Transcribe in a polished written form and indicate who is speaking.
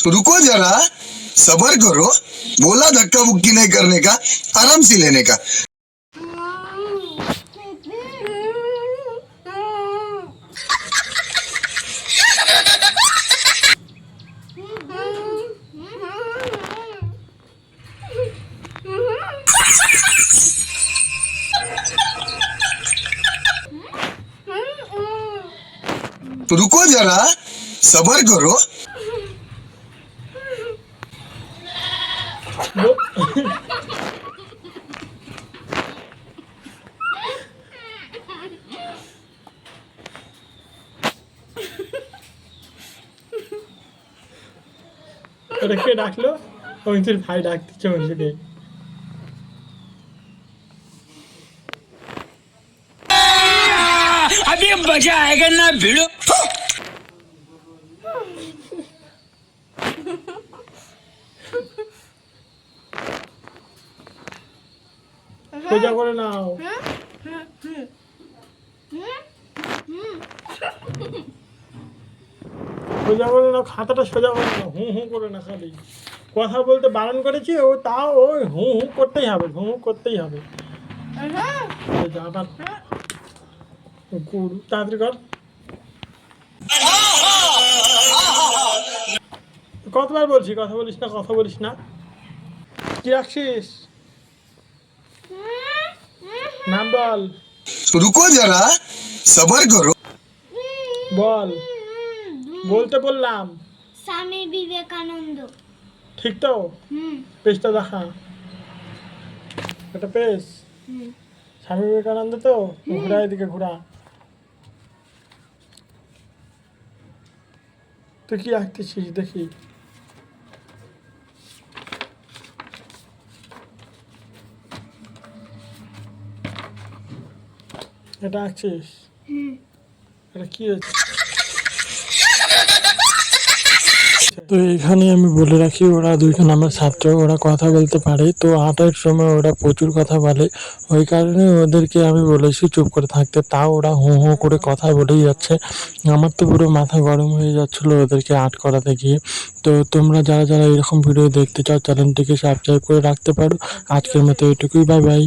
Speaker 1: रुको जरा, सबर करो। बोला धक्का मुक्की नहीं करने का, आराम से लेने का। रुको जरा, सबर करो।
Speaker 2: ওটা কে ডাকলো? অঞ্জুর ভাই ডাকতেছে অঞ্জুকে।
Speaker 3: अभी मजा आएगा ना भिड़ो।
Speaker 2: সোজা করে নাও। সোজা করে নাও, খাতাটা সোজা করে নাও, হু হু করে না খালি। কথা বলতে বারণ করেছি, ও তাও ওই হু হু করতেই হবে, হু হু করতেই হবে। আবার তাড়াতাড়ি কর। কতবার বলছি কথা বলিস না, কথা বলিস না। কি রাখছিস? নাম বল।
Speaker 1: रुको जरा, सबर करो।
Speaker 2: বল, বলতে বললাম।
Speaker 4: স্বামী বিবেকানন্দ।
Speaker 2: ঠিক তো? পেজটা দেখা, এটা পেজ স্বামী বিবেকানন্দ তো। ঘোরা, এদিকে ঘোরা। তুই কি আঁকতেছিস দেখি? এটা আঁকছিস? এটা কি হচ্ছে? তো এখানে আমি বলে রাখি, ওরা দুইজন আমার ছাত্র, ওরা কথা বলতে পারে। তো আটার সময় ওরা প্রচুর কথা বলে, ওই কারণে ওদেরকে আমি বলেছি চুপ করে থাকতে, তাও ওরা হু হু করে কথা বলেই যাচ্ছে। আমার তো পুরো মাথা গরম হয়ে যাচ্ছিলো ওদেরকে আট করাতে গিয়ে। তো তোমরা যারা যারা এরকম ভিডিও দেখতে চাও চ্যানেলটিকে সাবস্ক্রাইব করে রাখতে পারো। আজকের মতো এটুকুই, বাই বাই।